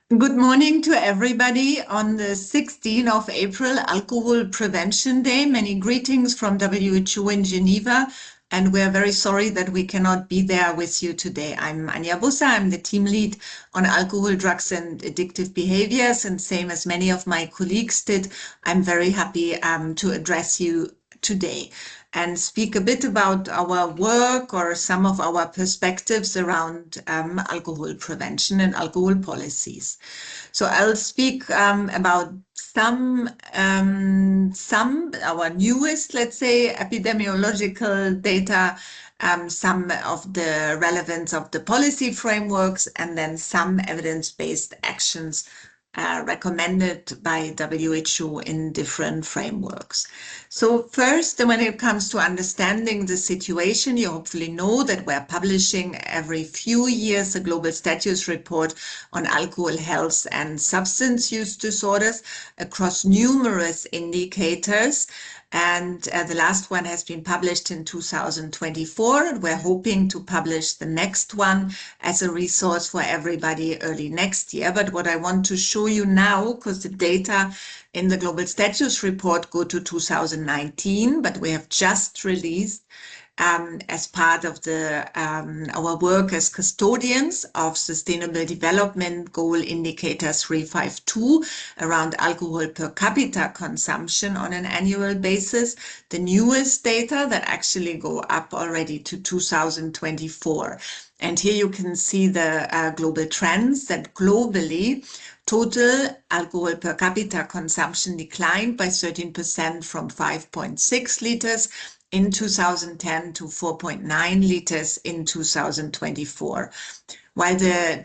Good morning to everybody on the 16th of April, Alcohol Prevention Day. Many greetings from WHO in Geneva, and we're very sorry that we cannot be there with you today. I'm Anja Busse, I'm the team lead on alcohol, drugs and addictive behaviors, and same as many of my colleagues did, I'm very happy to address you today and speak a bit about our work or some of our perspectives around alcohol prevention and alcohol policies. So I'll speak about some our newest, let's say, epidemiological data, some of the relevance of the policy frameworks, and then some evidence-based actions recommended by WHO in different frameworks. So first, when it comes to understanding the situation, you hopefully know that we're publishing every few years a global status report on alcohol health and substance use disorders across numerous indicators. And the last one has been published in 2024. And we're hoping to publish the next one as a resource for everybody early next year. But what I want to show you now, because the data in the Global Status Report go to 2019, but we have just released as part of our work as custodians of Sustainable Development Goal Indicator 352 around alcohol per capita consumption on an annual basis, the newest data that actually go up already to 2024. And here you can see the global trends that globally total alcohol per capita consumption declined by 13% from 5.6 liters in 2010 to 4.9 liters in 2024. While the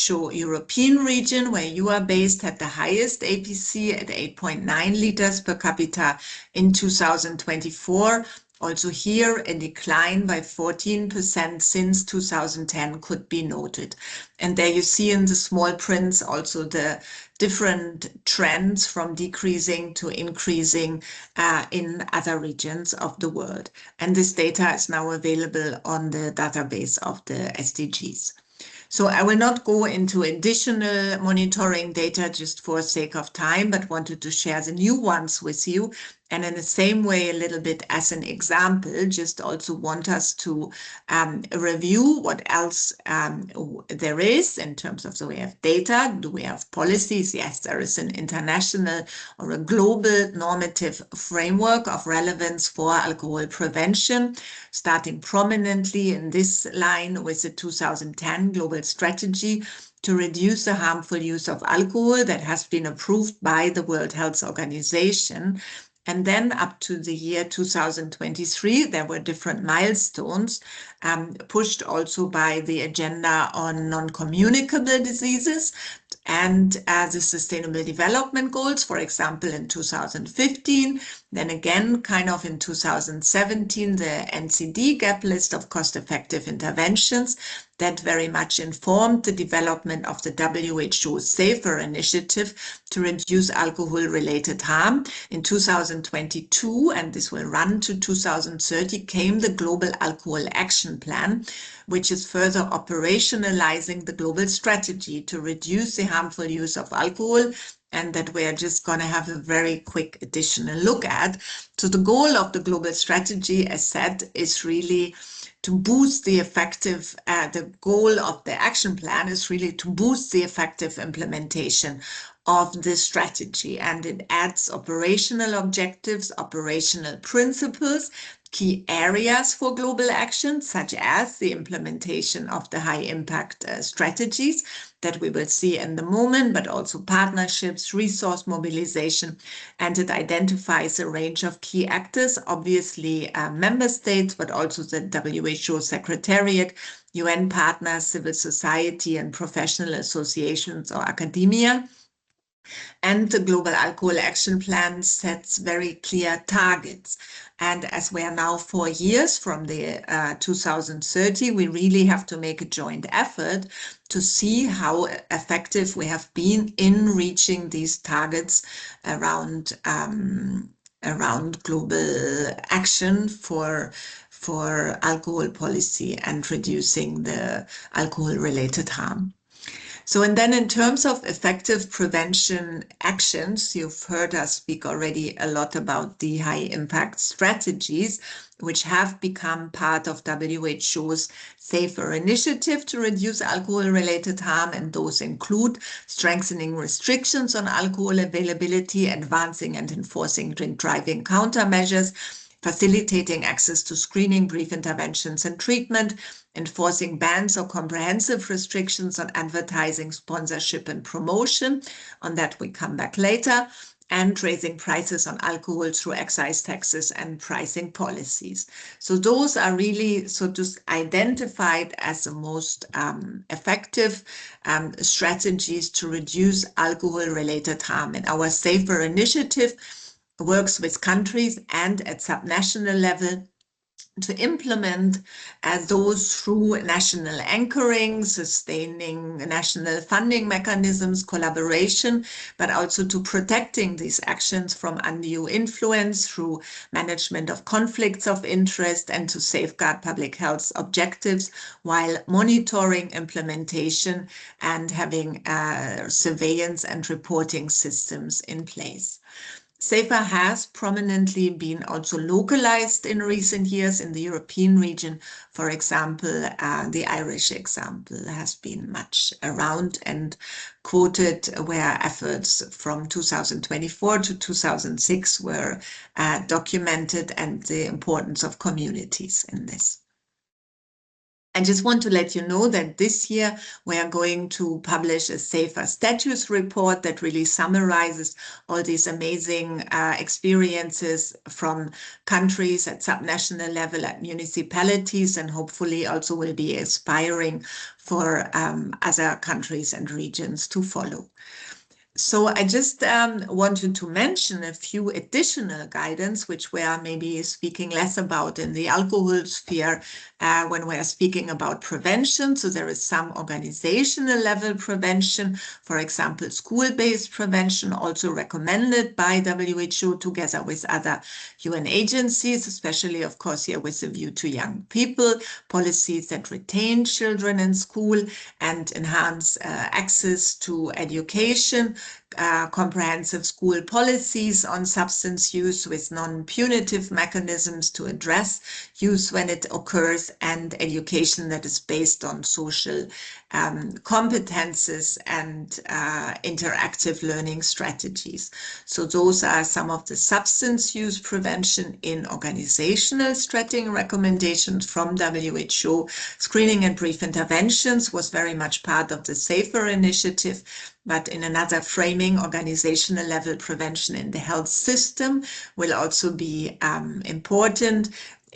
WHO European region, where you are based, had the highest APC at 8.9 liters per capita in 2024, also here, a decline by 14% since 2010 could be noted. And there you see in the small prints also the different trends from decreasing to increasing in other regions of the world. And this data is now available on the database of the SDGs. So I will not go into additional monitoring data just for sake of time, but wanted to share the new ones with you. And in the same way, a little bit as an example, just also want us to review what else there is in terms of, so we have data, do we have policies? Yes, there is an international or a global normative framework of relevance for alcohol prevention, starting prominently in this line with the 2010 Global Strategy to reduce the harmful use of alcohol that has been approved by the World Health Organization. And then up to the year 2023, there were different milestones pushed also by the agenda on non-communicable diseases and the Sustainable Development Goals, for example, in 2015. Then again, kind of in 2017, the NCD gap list of cost-effective interventions that very much informed the development of the WHO SAFER initiative to reduce alcohol-related harm. In 2022, and this will run to 2030, came the Global Alcohol Action Plan, which is further operationalizing the global strategy to reduce the harmful use of alcohol, and that we are just going to have a very quick additional look at. So the goal of the global strategy, as said, is really to boost the effective, the goal of the action plan is really to boost the effective implementation of this strategy. And it adds operational objectives, operational principles, key areas for global action, such as the implementation of the high impact strategies that we will see in the moment, but also partnerships, resource mobilization, and it identifies a range of key actors, obviously member states, but also the WHO Secretariat, UN partners, civil society, and professional associations or academia. And the Global Alcohol Action Plan sets very clear targets. And as we are now 4 years from the 2030, we really have to make a joint effort to see how effective we have been in reaching these targets around global action for alcohol policy and reducing the alcohol-related harm. So, and then in terms of effective prevention actions, you've heard us speak already a lot about the high impact strategies, which have become part of WHO's Safer initiative to reduce alcohol-related harm, and those include strengthening restrictions on alcohol availability, advancing and enforcing drink driving countermeasures, facilitating access to screening, brief interventions and treatment, enforcing bans or comprehensive restrictions on advertising, sponsorship and promotion. On that we come back later. And raising prices on alcohol through excise taxes and pricing policies. So those are really identified as the most effective strategies to reduce alcohol-related harm. And our Safer initiative works with countries and at subnational level to implement those through national anchoring, sustaining national funding mechanisms, collaboration, but also to protecting these actions from undue influence through management of conflicts of interest and to safeguard public health objectives while monitoring implementation and having surveillance and reporting systems in place. SAFER has prominently been also localized in recent years in the European region. For example, the Irish example has been much around and quoted, where efforts from 2024 to 2006 were documented, and the importance of communities in this. I just want to let you know that this year we are going to publish a Safer Status report that really summarizes all these amazing experiences from countries at subnational level, at municipalities, and hopefully also will be inspiring for other countries and regions to follow. So I just wanted to mention a few additional guidance, which we are maybe speaking less about in the alcohol sphere when we are speaking about prevention. So there is some organizational level prevention, for example, school-based prevention, also recommended by WHO together with other UN agencies, especially, of course, here with a view to young people, policies that retain children in school and enhance access to education, comprehensive school policies on substance use with non-punitive mechanisms to address use when it occurs, and education that is based on social competences and interactive learning strategies. So those are some of the substance use prevention in organizational setting recommendations from WHO. Screening and brief interventions was very much part of the SAFER initiative, but in another framing, organizational level prevention in the health system will also be important,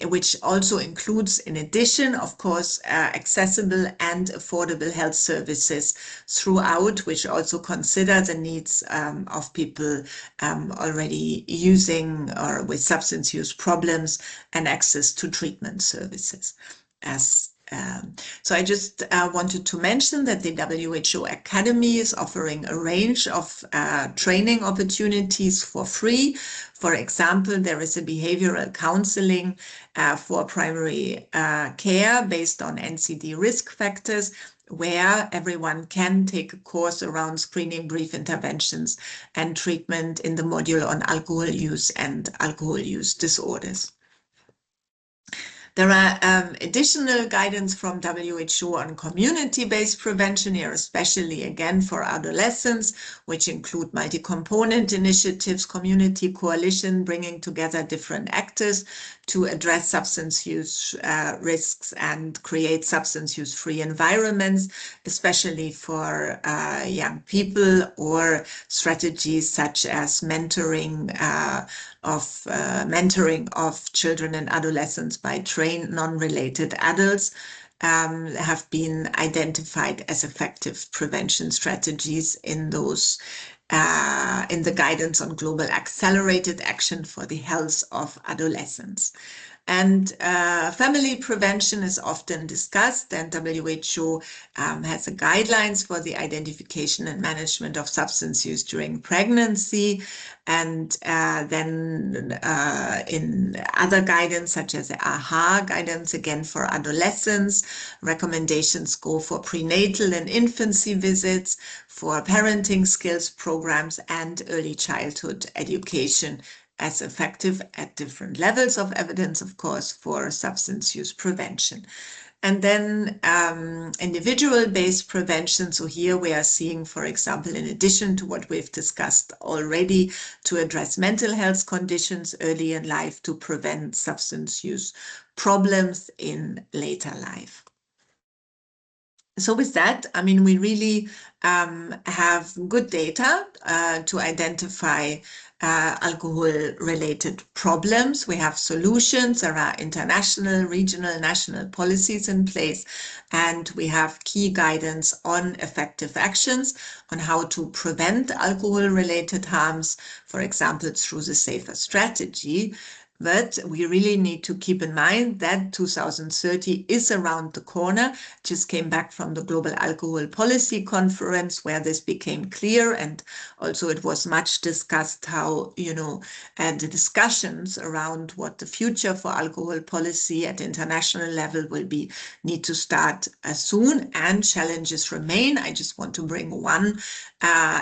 which also includes, in addition, of course, accessible and affordable health services throughout, which also consider the needs of people already using or with substance use problems and access to treatment services. So I just wanted to mention that the WHO Academy is offering a range of training opportunities for free. For example, there is a behavioral counseling for primary care based on NCD risk factors, where everyone can take a course around screening, brief interventions, and treatment in the module on alcohol use and alcohol use disorders. There are additional guidance from WHO on community-based prevention here, especially again for adolescents, which include multi-component initiatives, community coalition, bringing together different actors to address substance use risks and create substance use-free environments, especially for young people, or strategies such as mentoring of children and adolescents by trained non-related adults have been identified as effective prevention strategies in those in the guidance on global accelerated action for the health of adolescents. And family prevention is often discussed, and WHO has guidelines for the identification and management of substance use during pregnancy. And then in other guidance, such as the AHA guidance, again for adolescents, recommendations go for prenatal and infancy visits, for parenting skills programs, and early childhood education as effective at different levels of evidence, of course, for substance use prevention. And then individual-based prevention. So here we are seeing, for example, in addition to what we've discussed already, to address mental health conditions early in life, to prevent substance use problems in later life. So with that, I mean, we really have good data to identify alcohol-related problems. We have solutions. There are international, regional, national policies in place, and we have key guidance on effective actions on how to prevent alcohol-related harms, for example, through the SAFER strategy. But we really need to keep in mind that 2030 is around the corner. Just came back from the Global Alcohol Policy Conference where this became clear, and also it was much discussed how, and the discussions around what the future for alcohol policy at international level will be need to start soon, and challenges remain. I just want to bring one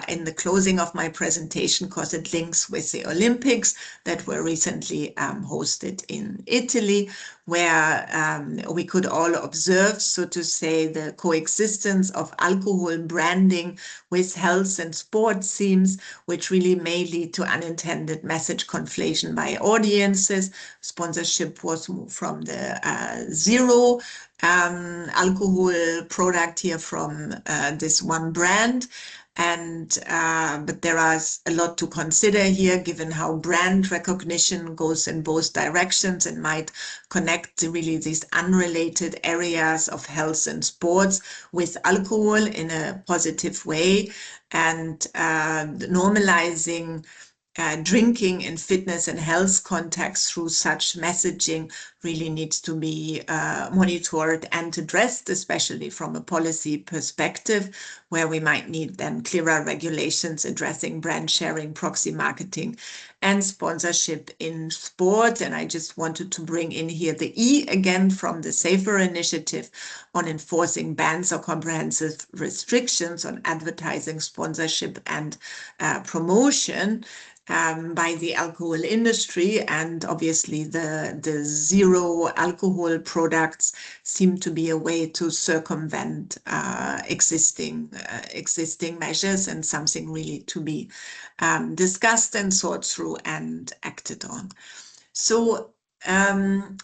in the closing of my presentation because it links with the Olympics that were recently hosted in Italy, where we could all observe, so to say, the coexistence of alcohol branding with health and sports themes, which really may lead to unintended message conflation by audiences. Sponsorship was moved from the zero alcohol product here from this one brand. But there is a lot to consider here, given how brand recognition goes in both directions and might connect really these unrelated areas of health and sports with alcohol in a positive way, and normalizing drinking in fitness and health context through such messaging really needs to be monitored and addressed, especially from a policy perspective, where we might need then clearer regulations addressing brand sharing, proxy marketing, and sponsorship in sport. And I just wanted to bring in here the E again from the SAFER initiative on enforcing bans or comprehensive restrictions on advertising, sponsorship, and promotion by the alcohol industry. And obviously the zero alcohol products seem to be a way to circumvent existing measures, and something really to be discussed and thought through and acted on. So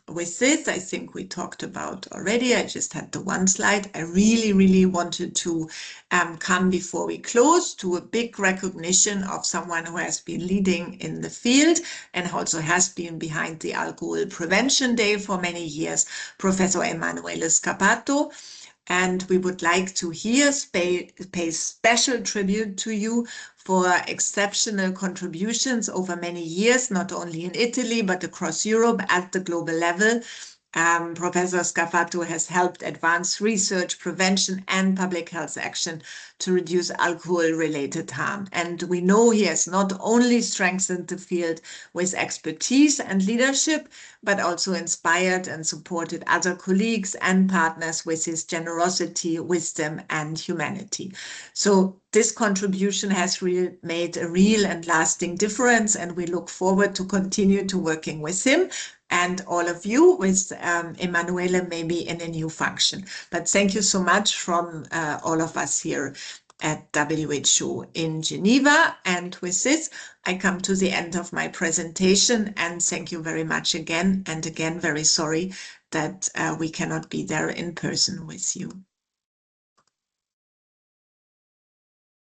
with this, I think we talked about already. I just had the one slide. I really, really wanted to come before we close to a big recognition of someone who has been leading in the field and also has been behind the Alcohol Prevention Day for many years, Professor Emanuele Scapato. And we would like to here pay special tribute to you for exceptional contributions over many years, not only in Italy, but across Europe at the global level. Professor Scapato has helped advance research, prevention, and public health action to reduce alcohol-related harm. And we know he has not only strengthened the field with expertise and leadership, but also inspired and supported other colleagues and partners with his generosity, wisdom, and humanity. So this contribution has really made a real and lasting difference, and we look forward to continue to working with him and all of you with Emanuele maybe in a new function. But thank you so much from all of us here at WHO in Geneva. And with this, I come to the end of my presentation, and thank you very much again. And again, very sorry that we cannot be there in person with you.